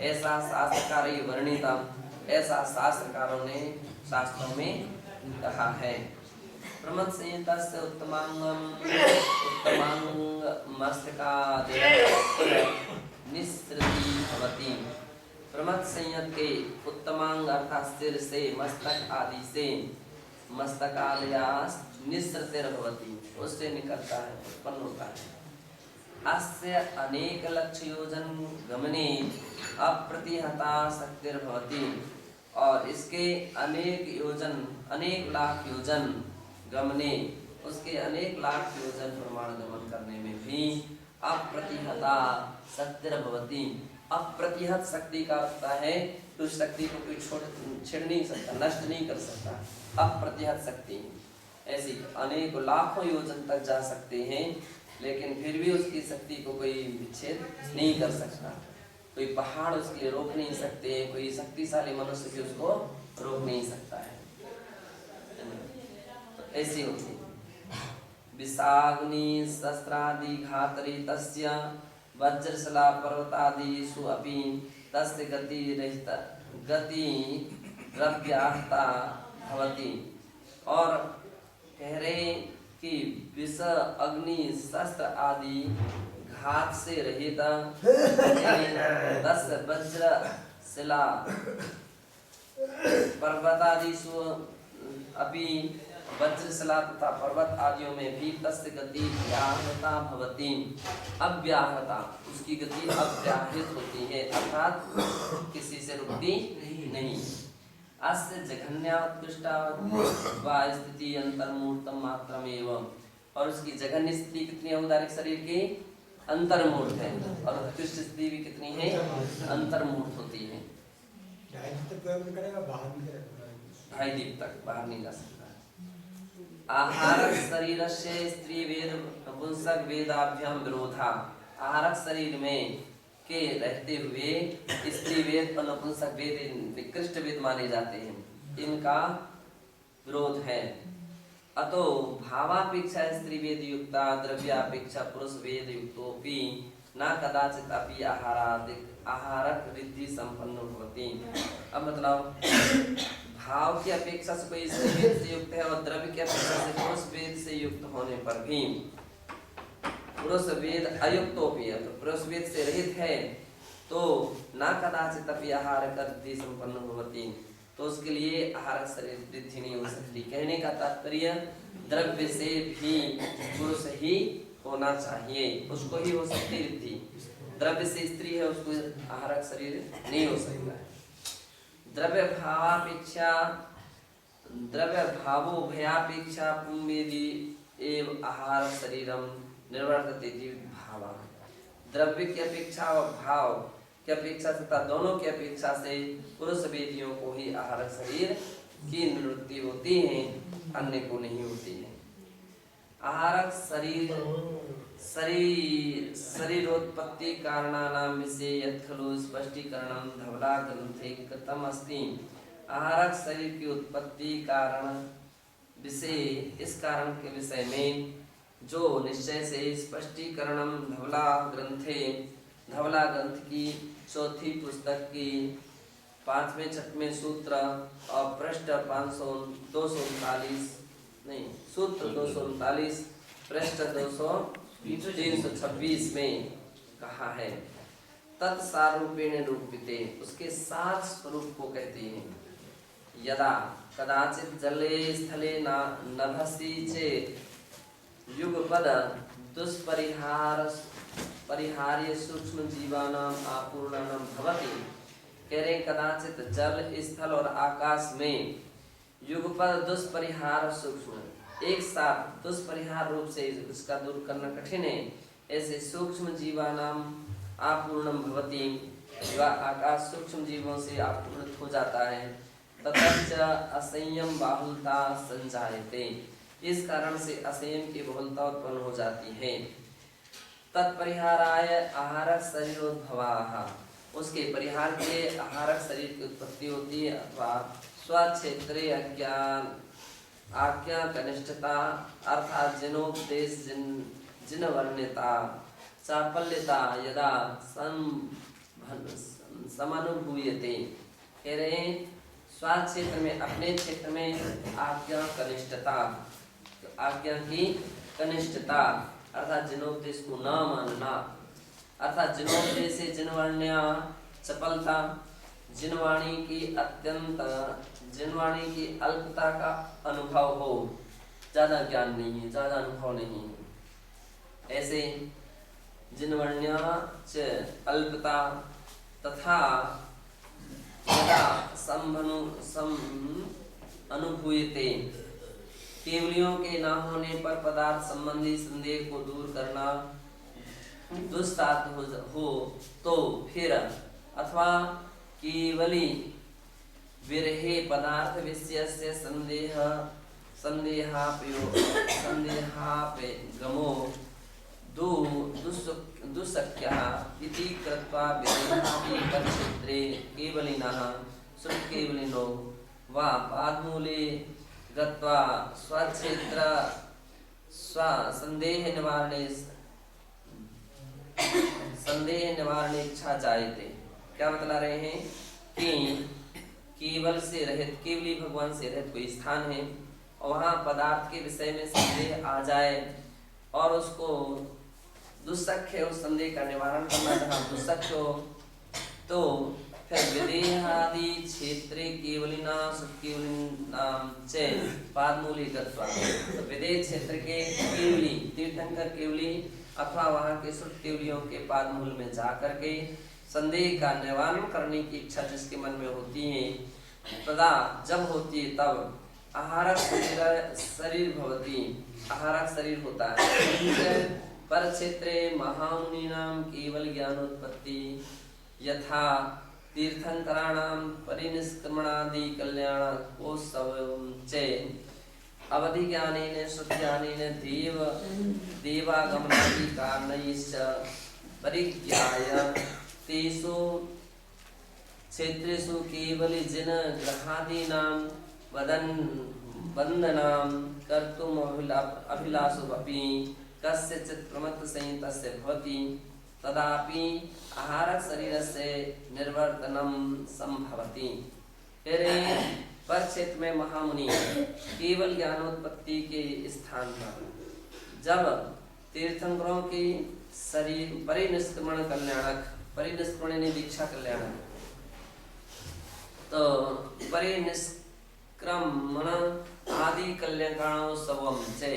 ऐसा शास्त्रकारी वर्णितम, ऐसा शास्त्रकारों ने शास्त्रों में कहा है। प्रमथ संहितास्य उत्तमांगम उत्तमांग मस्तकादेव निस्सृति भवति। प्रमथ संयत के उत्तमांग अर्थात सिर से, मस्तक आदि से, मस्तकालयास निस्सृतिर भवति, उससे निकलता है, उत्पन्न होता है। अस्य अनेक लक्ष्य योजन गमने अप्रतिहता शक्तिर भवति, और इसके अनेक योजन, अनेक लाख योजन गमने, उसके अनेक लाख योजन प्रमाण गमन करने में भी अप्रतिहता शक्तिर भवति। अप्रतिहत शक्ति का अर्थ है तो उस शक्ति को कोई छेड़ नहीं सकता, नष्ट नहीं कर सकता। अप्रतिहत शक्ति ऐसी अनेक लाखों योजन तक जा सकते हैं, लेकिन फिर भी उसकी शक्ति को कोई विच्छेद नहीं कर सकता। कोई पहाड़ उसके लिए रोक नहीं सकते, कोई शक्तिशाली मनुष्य भी उसको रोक नहीं सकता है। तो ऐसी होती है। विषाग्नि शस्त्रादि घातरी तस्य वज्रशला पर्वतादिषु अपि तस्य गति द्रव्याहता भवति। और कह रहे कि विष अग्नि शस्त्र आदि घात से रहित 10 वज्र शिला पर्वतादिषु अपि, वज्रशिला तथा पर्वत आदियों में भी तस्य गति व्याहता भवति, अव्याहता, उसकी गति अव्याहित होती है, अर्थात किसी से रुकती नहीं। अस्य जघन्योत्कृष्टा वा स्थिति अंतर्मूर्तम मात्रमेव, और उसकी जघन्य स्थिति कितनी है औदारिक शरीर की? अंतर्मूर्त है, और उत्कृष्ट स्थिति भी कितनी है? अंतर्मूर्त होती है। 2.5 दीप तक बाहर नहीं जा सकता। आहारक शरीरस्य स्त्री वेद नपुंसक वेदाभ्याम विरोधा, आहारक शरीर में के रहते हुए स्त्री वेद और नपुंसक वेद निकृष्ट वेद माने जाते हैं, इनका विरोध है। अतो भावापेक्षा स्त्री वेद युक्ता द्रव्यापेक्षा पुरुष वेद युक्तोपि न कदाचित अपि आहारक रिद्धि संपन्न होती। अब मतलब भाव की अपेक्षा से कोई स्त्री वेद से युक्त है और द्रव्य की अपेक्षा से पुरुष वेद से युक्त होने पर भी पुरुष वेद अयुक्तोपि, तो पुरुष वेद से रहित है तो न कदाचित अपि आहारक रिद्धि संपन्न होती, तो उसके लिए आहारक शरीर वृद्धि नहीं हो सकती। कहने का तात्पर्य द्रव्य से भी पुरुष ही होना चाहिए, उसको ही हो सकती वृद्धि। द्रव्य से स्त्री है, उसको आहारक शरीर नहीं हो सकता है। द्रव्य भावो भयापेक्षा पुंवेदी एवं आहार शरीरम निर्वर्तते भावा, द्रव्य की अपेक्षा और भाव की अपेक्षा तथा दोनों की अपेक्षा से पुरुष वेदियों को ही आहारक शरीर की निवृत्ति होती है, अन्य को नहीं होती है। आहारक शरीरोत्पत्ति कारणानां विषये यत् खलु स्पष्टीकरणं धवला ग्रंथे कृतम् अस्ति। आहारक शरीर की उत्पत्ति कारण विषय, इस कारण के विषय में जो निश्चय से स्पष्टीकरणम धवला ग्रंथ की चौथी पुस्तक की 5वें 6वें सूत्र और पृष्ठ 239 नहीं सूत्र 239 पृष्ठ 326 में कहा है। तत्सारूपेण निरूपिते, उसके सार स्वरूप को कहते हैं। यदा कदाचित जले स्थले नभसि चेत् युगपद दुष्परिहार्य सूक्ष्म जीवानां आपूर्णनं भवति। कह रहे कदाचित जल स्थल और आकाश में युगपद दुष्परिहार सूक्ष्म, एक साथ दुष्परिहार रूप से उसका दूर करना कठिन है, ऐसे सूक्ष्म जीवानां आपूर्णं भवति, वह आकाश सूक्ष्म जीवों से आपूर्णित हो जाता है। ततश्च असंयम बाहुलता संजायते, इस कारण से असंयम की बहुलता उत्पन्न हो जाती है। तत्परिहाराय आहारक शरीरोद्भवाः, उसके परिहार के लिए आहारक शरीर की उत्पत्ति होती है। अथवा स्वक्षेत्रे आज्ञा कनिष्ठता अर्थात जिनोपदेश जिनवर्ण्यता चापल्यता यदा समनुभूयते। कह रहे हैं स्वक्षेत्र में, अपने क्षेत्र में आज्ञा कनिष्ठता, आज्ञा की कनिष्ठता अर्थात जिनोपदेश को न मानना, अर्थात जिनोपदेश से जिनवर्ण्य चपलता, जिनवाणी की अल्पता का अनुभव हो, ज्यादा ज्ञान नहीं है, ज्यादा अनुभव नहीं है, ऐसे जिनवर्ण्य च अल्पता तथा अनुभूयते, केवलियों के न होने पर पदार्थ संबंधी संदेह को दूर करना दुस्साध्य हो तो फिर, अथवा केवली विरहे पदार्थ विषयस्य संदेहापगमो दुःशक्यः इति कृत्वा विदेहापि परिक्षेत्रे केवलिनः सुखकेवलिनो वा पादमूले गत्वा स्वक्षेत्र संदेह निवारणे इच्छा जायते। क्या बतला रहे हैं कि केवल से रहित, केवली भगवान से रहित कोई स्थान है और वहाँ पदार्थ के विषय में संदेह आ जाए और उसको दुस्सख्य, उस संदेह का निवारण करना जहाँ दुस्सख्य हो, तो फिर विदेहादि क्षेत्रे केवलिना सुकेवलिनाम च पादमूली गत्वा, तो विदेह क्षेत्र के केवली तीर्थंकर केवली अथवा वहाँ के सुट केवलियों के पादमूल में जा करके संदेह का निवारण करने की इच्छा जिसके मन में होती है, तदा जब होती है तब आहारक शरीर भवती, आहारक शरीर होता है। पर क्षेत्रे महामुनीनाम केवल ज्ञानोत्पत्ति यथा तीर्थंकराणाम परिनिष्क्रमणादि कल्याण कोत्सवं च अवधि ज्ञानेन श्रुतिज्ञानेन देवागमनादि कारणैश्च परिज्ञाय तेषु क्षेत्रेषु केवली जिन ग्रहादीनां वन्दनां कर्तुम् अभिलाषोऽपि कस्यचित् प्रमत्तसंहितस्य भवति, तदापि आहारक शरीरस्य निर्वर्तनं संभवति। पर क्षेत्र में महामुनि केवल ज्ञानोत्पत्ति के स्थान पर जब तीर्थंकरों की शरीर परिनिष्क्रमण कल्याणक, परिनिष्क्रमण ने दीक्षा कल्याणक, तो परिनिष्क्रमण आदि कल्याणोत्सवम से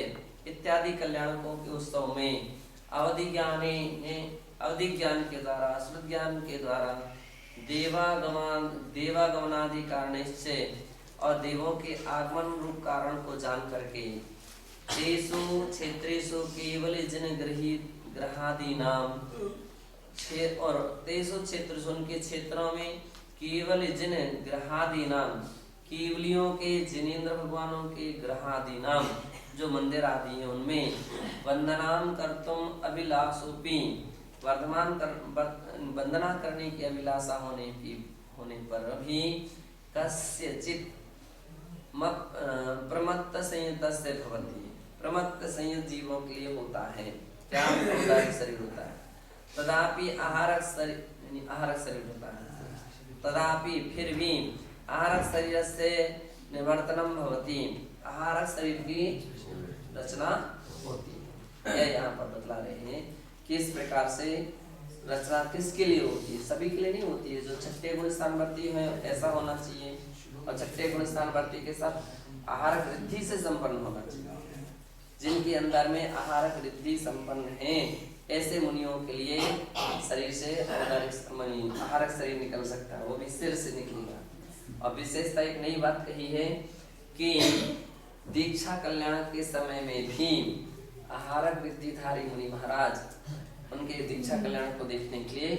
इत्यादि कल्याणकों के उत्सव में अवधि ज्ञान के द्वारा, श्रुत ज्ञान के द्वारा देवागमनादि कारण से और देवों के आगमन रूप कारण को जान करके तेषु क्षेत्रेषु केवल जिन ग्रहादि नाम और तेषु क्षेत्र उनके क्षेत्रों में केवल जिन ग्रहादि नाम केवलियों के जिनेन्द्र भगवानों के ग्रहादि नाम जो मंदिर आदि हैं उनमें वंदनाम कर्तुम अभिलाषोपि वंदना करने की अभिलाषा होने पर भी कस्यचित् प्रमत्त संयतस्य भवति, प्रमत्त संयत जीवों के लिए होता है, क्या औदारिक शरीर होता है। तदापि आहारक शरीर होता है, तदापि फिर भी आहारक शरीर से निवर्तनम भवति, आहारक शरीर की रचना होती है। यह यहाँ पर बतला रहे हैं किस प्रकार से रचना किसके लिए होती है, सभी के लिए नहीं होती है। जो छठे गुण स्थान वर्ती है ऐसा होना चाहिए, और छठे गुण स्थान वर्ती के साथ आहारक वृद्धि से संपन्न होना चाहिए। जिनके अंदर में आहारक वृद्धि संपन्न है ऐसे मुनियों के लिए शरीर से आहारक शरीर निकल सकता है, वो भी सिर से निकलेगा। और विशेषता एक नई बात कही है कि दीक्षा कल्याण के समय में भी आहारक वृद्धिधारी मुनि महाराज उनके दीक्षा कल्याण को देखने के लिए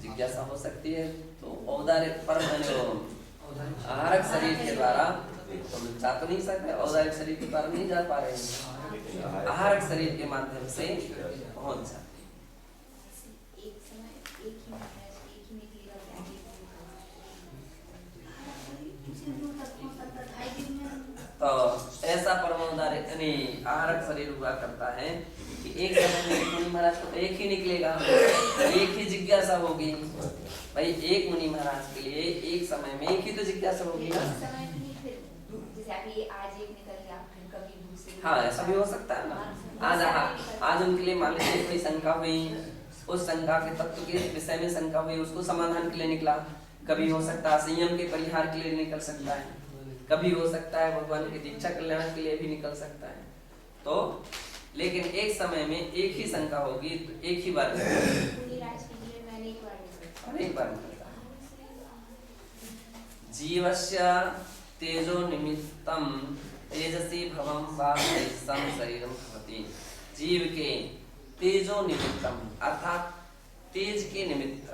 जिज्ञासा हो सकती है। तो औदारिक परम आहारक शरीर के द्वारा तो जा तो नहीं सकते, औदारिक शरीर के द्वारा नहीं जा पा रहे हैं, आहारक शरीर के माध्यम से पहुंच जाते। तो ऐसा परमोदारिक आहारक शरीर हुआ करता है कि एक समय में मुनि महाराज तो एक ही निकलेगा, एक ही जिज्ञासा होगी भाई। एक मुनि महाराज के लिए एक समय में एक ही तो जिज्ञासा होगी ना। हाँ, ऐसा भी हो सकता है ना। आज उनके लिए मान लीजिए कोई शंका हुई, उस शंका के तत्व के विषय में शंका हुई, उसको समाधान के लिए निकला। कभी हो सकता है संयम के परिहार के लिए निकल सकता है, कभी हो सकता है भगवान की दीक्षा कल्याण के लिए भी निकल सकता है। तो लेकिन एक समय में एक ही शंका होगी तो एक ही बार अनेक बार निकलता है। जीवस्य तेजो निमित्तम तेजसी भवम वा तेजसम शरीरम भवति। जीव के तेजो निमित्तम अर्थात तेज के निमित्त,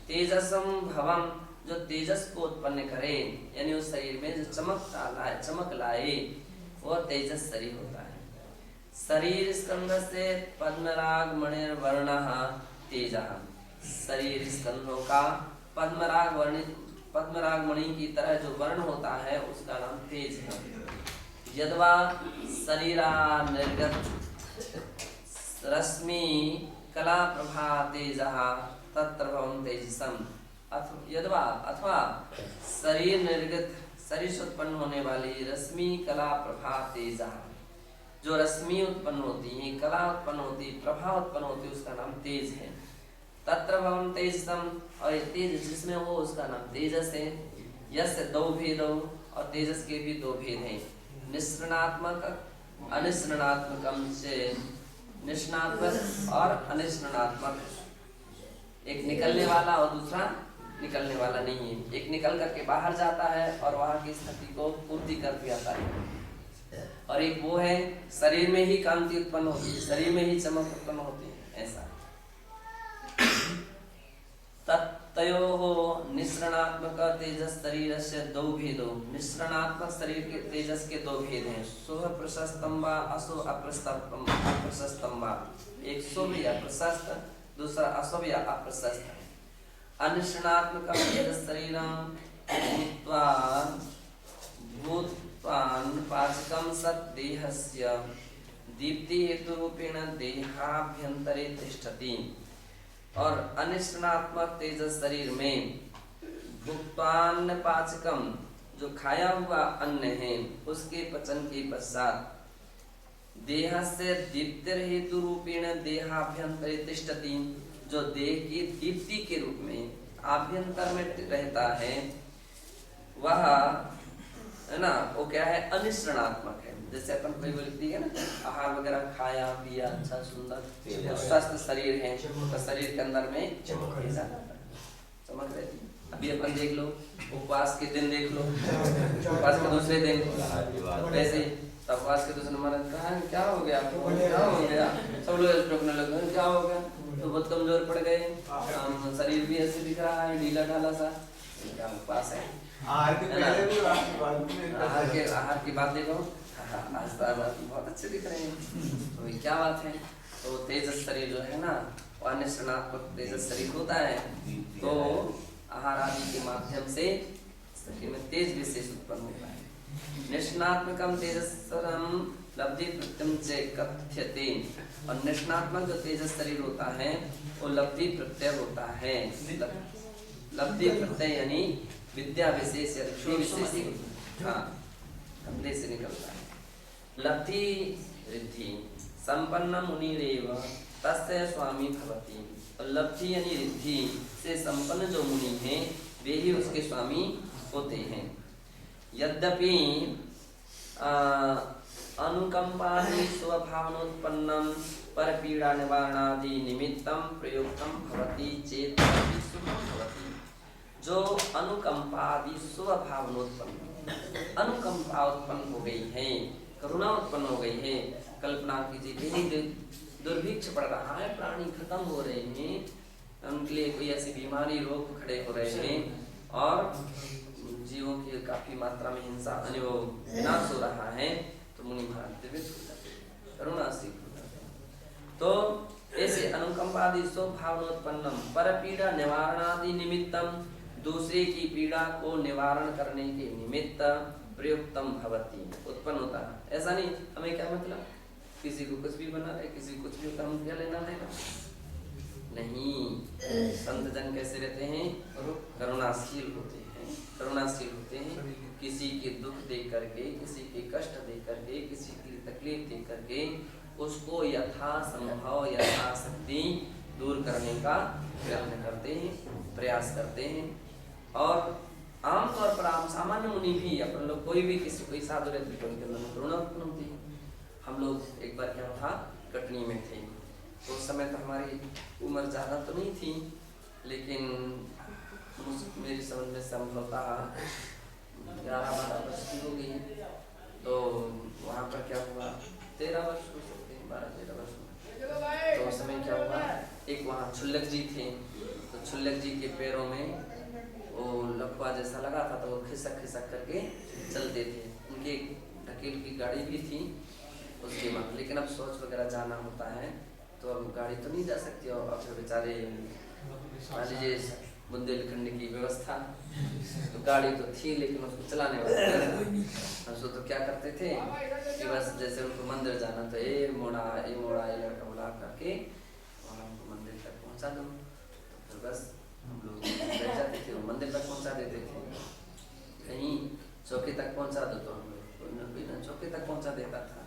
तेजसम भवम जो तेजस को उत्पन्न करे, यानी उस शरीर में जो चमक लाए वो तेजस शरीर होता है। शरीर स्कंध से पद्मराग मणिर्वर्णः तेजः, शरीर स्कंधों का पद्मराग मणि की तरह जो वर्ण होता है उसका नाम तेज है। यद्वा शरीरा निर्गत रश्मि कला प्रभा तेजः तत्र भवं तेजसम। अथवा शरीर निर्गत, शरीर से उत्पन्न होने वाली रश्मि कला प्रभा तेजः, जो रश्मि उत्पन्न होती है, कला उत्पन्न होती है, प्रभा उत्पन्न होती है, उसका नाम तेज है। तत्र भवम तेजसम, और ये तेज जिसमें वो उसका नाम तेजस है। यस्य दो भेद, और तेजस के भी दो भेद हैं, निस्रणात्मक अनिस्रणात्मकम से, निष्णात्मक और अनिस्रणात्मक। एक निकलने वाला और दूसरा निकलने वाला नहीं है। एक निकल करके बाहर जाता है और वहां की स्थिति को पूर्ति करके आता है, और एक वो है शरीर में ही कांति उत्पन्न होती है, शरीर में ही चमक उत्पन्न होती है, ऐसा। तत्तयोः निस्रणात्मक तेजस शरीर से दो भेदो, निस्रणात्मक शरीर के तेजस के दो भेद हैं, शुभ प्रशस्तम वा अशुभ अप्रशस्तम वा। एक शुभ या प्रशस्त, दूसरा अशुभ या अप्रशस्त। अनिस्रणात्मक तेजस शरीरम भूत्वान् पाचकं सत् देहस्य दीप्ति हेतु रूपेण देहाभ्यंतरे तिष्ठति। और अनिस्रणात्मक तेजस शरीर में भुक्तान पाचकम, जो खाया हुआ अन्न है उसके पचन के पश्चात देह से दीप्तिर हेतु रूपेण देहाभ्यंतरे तिष्ठति, जो देह की दीप्ति के रूप में आभ्यंतर में रहता है, वह है ना, वो क्या है, अनिस्रणात्मक है। जैसे अपन कोई बोलती है ना, आहार वगैरह खाया पिया, अच्छा सुंदर स्वस्थ शरीर है, तो शरीर के अंदर में चमक रहती है। अभी अपन देख लो, उपवास के दिन देख लो, उपवास के दूसरे दिन वैसे, उपवास के दूसरे नंबर क्या हो गया, क्या हो गया, सब लोग टोकने लगे, क्या हो गया, तो बहुत कमजोर पड़ गए, शरीर भी ऐसे दिख रहा है ढीला ढाला सा, क्या उपवास है। आहार की बात देखो, आज बहुत अच्छे दिख रहे हैं, तो क्या बात है। तो तेजस शरीर जो है ना, वो अनिस्रणात्मक तेजस शरीर होता है, तो आहार आदि के माध्यम से शरीर में तेज विशेष उत्पन्न होता है। निष्णात्मकम तेजसम लब्धि प्रत्यय से कथ्यते, और निष्णात्मक जो तेजस शरीर होता है वो लब्धि प्रत्यय होता है। लब्धि प्रत्यय यानी विद्या विशेष या ऋषि विशेष, हाँ, कंधे से निकलता है। लब्धि रिद्धि संपन्न मुनिरेव तस्य स्वामी भवति, और लब्धि यानी रिद्धि से संपन्न जो मुनि हैं वे ही उसके स्वामी होते हैं। यद्यपि अनुकंपादि स्वभावनोत्पन्नम पर पीड़ा निवारणादि निमित्तम प्रयुक्तम भवति चेत शुभम भवति। जो अनुकंपादि स्वभावनोत्पन्न, अनुकंपा उत्पन्न हो गई है, करुणा उत्पन्न हो गई है। कल्पना कीजिए, कहीं दुर्भिक्ष पड़ रहा है, प्राणी खत्म हो रहे हैं, उनके लिए कोई ऐसी बीमारी रोग खड़े हो रहे हैं, और जीवों की काफी मात्रा में हिंसा विनाश हो रहा है, तो मुनि महाराज करुणाशील हो जाते हैं। तो ऐसे अनुकंपादि स्वभावनोत्पन्नम पर पीड़ा निवारणादि निमित्तम, दूसरे की पीड़ा को निवारण करने के निमित्त प्रयुक्तम भवति, उत्पन्न होता है। ऐसा नहीं, हमें क्या मतलब, किसी को कुछ भी बना रहे, किसी को कुछ भी होता, हम क्या लेना देना नहीं। संत जन कैसे रहते हैं, करुणाशील होते हैं, करुणाशील होते हैं। किसी के दुख देख करके, किसी के कष्ट देख करके, किसी की तकलीफ देख करके उसको यथा संभव यथाशक्ति दूर करने का प्रयत्न करते हैं, प्रयास करते हैं। और आमतौर पर आम सामान्य मुनि भी, अपन लोग कोई भी किसी कोई साधु रहते तो उनके अंदर में करुणा उत्पन्न होती है। हम लोग एक बार क्या था, कटनी में थे, तो उस समय तो हमारी उम्र ज़्यादा तो नहीं थी, लेकिन मेरी समझ में संभवतः 11-12 वर्ष की होगी। तो वहाँ पर क्या हुआ, 13 वर्ष हो सकते हैं, 12-13 वर्ष में। तो उस समय क्या हुआ, एक वहाँ छुल्लक जी थे, तो छुल्लक जी के पैरों में वो लफुआ जैसा लगा था, तो वो खिसक खिसक करके चलते थे। उनकी ढकेल की गाड़ी भी थी उसके बाद, लेकिन अब सोच वगैरह जाना होता है तो अब गाड़ी तो नहीं जा सकती, और फिर बेचारे मान लीजिए बुंदेलखंड की व्यवस्था, तो गाड़ी तो थी लेकिन उसको चलाने वाले हम तो क्या करते थे कि बस जैसे उनको मंदिर जाना तो ये मोड़ा ये लड़का बुला करके और हमको मंदिर तक पहुँचा दो, तो फिर बस हम लोग बैठ जाते थे, वो मंदिर तक पहुँचा देते थे। कहीं चौकी तक पहुँचा दो तो हम लोग कोई ना चौकी तक पहुँचा देता था,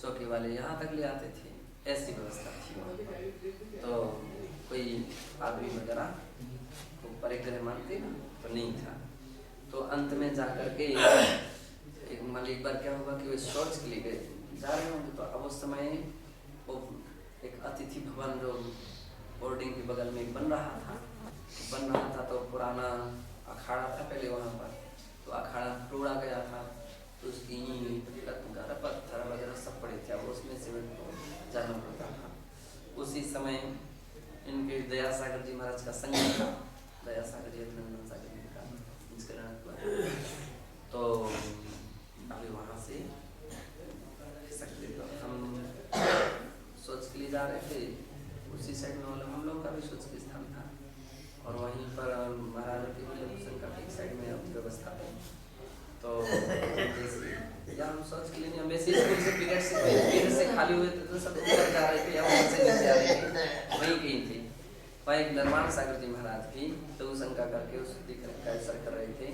चौकी वाले यहाँ तक ले आते थे, ऐसी व्यवस्था थी। तो कोई आदमी वगैरह को परिग्रह मानते ना, तो नहीं था। तो अंत में जाकर के एक बार क्या हुआ कि वे शौच के लिए गए, जा रहे होंगे, तो अब उस समय वो एक अतिथि भवन जो बोर्डिंग के बगल में बन रहा था तो पुराना अखाड़ा था पहले वहाँ पर, तो अखाड़ा तोड़ा गया था, तो उसकी पत्थर वगैरह सब पड़े थे, अब उसमें से जाना पड़ता था। उसी समय इनके दया सागर जी महाराज का संग था, दया सागर जी अभिनंदन सागर जी का संस्करण हुआ, तो अभी वहाँ से सकते, तो हम सोच के लिए जा रहे थे, उसी साइड में मतलब हम लोगों का भी सोच के स्थान था, और वहीं पर महाराजा के भूषण का एक साइड में व्यवस्था है, तो या हम सोच के लिए नहीं, हम वैसे स्कूल से पीरियड से खाली हुए थे, तो सब ऊपर जा रहे थे या वहाँ से नीचे आ रहे थे, वहीं कहीं थे। वहाँ एक निर्माण सागर जी महाराज भी तो शंका करके उस कैंसर कर रहे थे,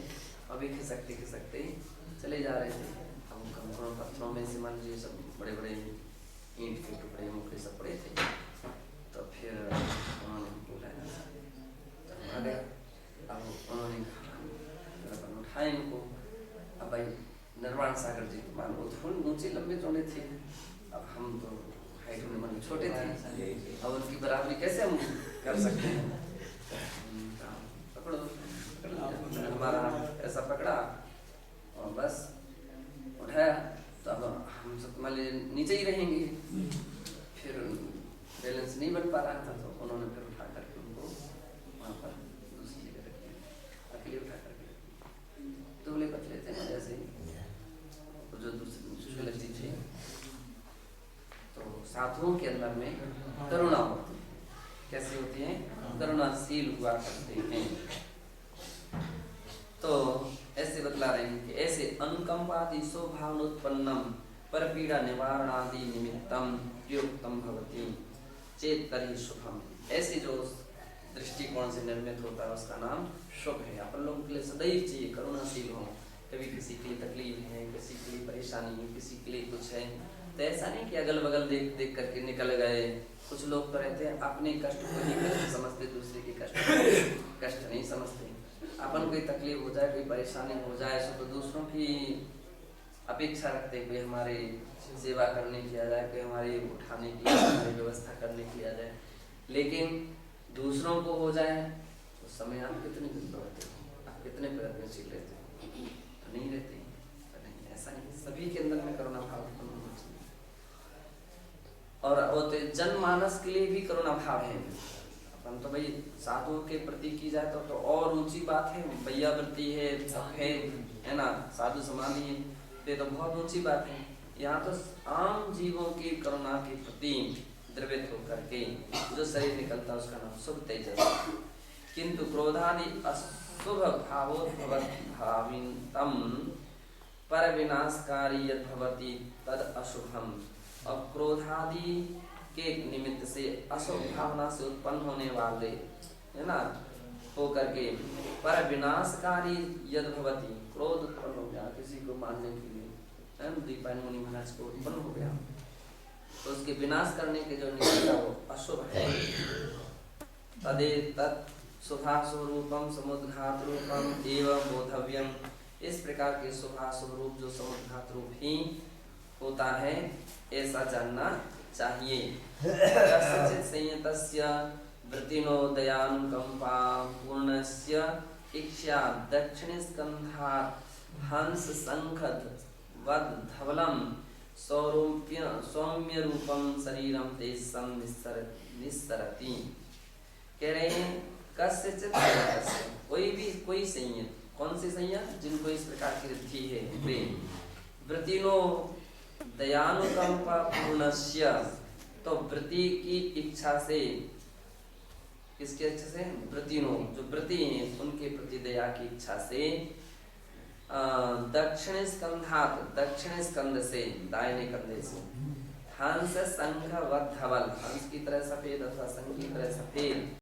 अभी खिसकते चले जा रहे थे। हम पत्थरों में से मान लीजिए सब बड़े बड़े ईंट के टुकड़े मुखड़े सब पड़े थे, तो फिर उन्होंने बुलाया, आ गए, अब उन्होंने उठाए इनको, अब भाई निर्माण सागर जी मानो थोड़े ऊंचे लंबे चौड़े थे, अब हम तो हाइट में मानो छोटे थे, अब उनकी बराबरी कैसे हम कर सकते हैं। पकड़ो, हमारा ऐसा पकड़ा और बस उठाया, तो अब हम सब मान लीजिए नीचे ही रहेंगे, फिर बैलेंस नहीं बन पा रहा था, तो उन्होंने फिर उठा करके उनको वहाँ पर दूसरी जगह रख दिया, अकेले उठा करके, दुबले पतले थे ना जैसे जो दूसरे लड़की थे। तो साधुओं के अंदर में करुणा होती है, कैसी होती है, करुणाशील हुआ करते हैं। तो ऐसे बतला रहे हैं कि ऐसे अनुकंपादि स्वभावोत्पन्नम पर पीड़ा निवारणादि निमित्तम प्रयुक्तम भवति चेत तर्हि शुभम। ऐसे जो दृष्टिकोण से निर्मित होता है उसका नाम शुभ है। अपन लोगों के लिए सदैव चाहिए करुणाशील हो, कभी किसी के लिए तकलीफ है, किसी के लिए परेशानी है, किसी के लिए कुछ है, तो ऐसा नहीं कि अगल बगल देख करके निकल गए। कुछ लोग तो रहते हैं अपने कष्ट को ही कष्ट समझते, दूसरे के कष्ट नहीं समझते। अपन कोई तकलीफ हो जाए, कोई परेशानी हो जाए तो दूसरों की अपेक्षा रखते हैं, कोई हमारी सेवा करने के लिए आ जाए, कोई हमारी उठाने के लिए, हमारी व्यवस्था करने के लिए आ जाए। लेकिन दूसरों को हो जाए उस समय आप कितने दिन रहते हो, आप कितने प्रयत्नशील रहते हो, तो नहीं रहते। तो नहीं, ऐसा नहीं, सभी के अंदर में करुणा भाव उत्पन्न होना चाहिए। और वो तो जनमानस के लिए भी करुणा भाव है। अपन तो भाई साधुओं के प्रति की जाए तो और ऊंची बात है, भैयावृत्ति है ना, साधु समाधि है, ये तो बहुत ऊंची बात है। यहाँ तो आम जीवों की करुणा के प्रति द्रवित होकर के जो शरीर निकलता है उसका नाम शुभ तेजस। किंतु क्रोधादि अशुभ भावोद्भवत्भावितम पर विनाशकारी यद भवति तद अशुभम। और क्रोधादि के निमित्त से अशुभ भावना से उत्पन्न होने वाले है ना होकर के पर विनाशकारी यद भवति, क्रोध उत्पन्न हो गया किसी को मारने के लिए, दीपायन मुनि महाराज को उत्पन्न हो गया, तो उसके विनाश करने के जो निमित्त वो अशुभ है। तदे तत् शुभाशुभ रूपम समुद्घात रूपम एवं बोधव्यम। इस प्रकार के शुभाशुभ रूप जो समुद्घात रूप ही होता है ऐसा जानना चाहिए। कस्यचित् संयतस्य वृत्तिनो दयानुकंपा पूर्णस्य इच्छा दक्षिण स्कंधात् हंस संखद वद धवलम सौम्य रूपम शरीरम तेजसम निस्सरति। कह रहे हैं कस्यचित् कोई संयत, कौन से संयत, जिनको इस प्रकार की वृत्ति है प्रेम, वृत्तिनो दयानुकंपा पूर्णस्य, तो वृत्ति की इच्छा से, किसकी इच्छा से, वृत्तिनो जो वृत्ति है उनके प्रति दया की इच्छा से दक्षिण स्कंधात, दक्षिण स्कंद से, दाहिने कंधे से, हंस संघ व धवल, हंस की तरह सफेद अथवा संघ की तरह सफेद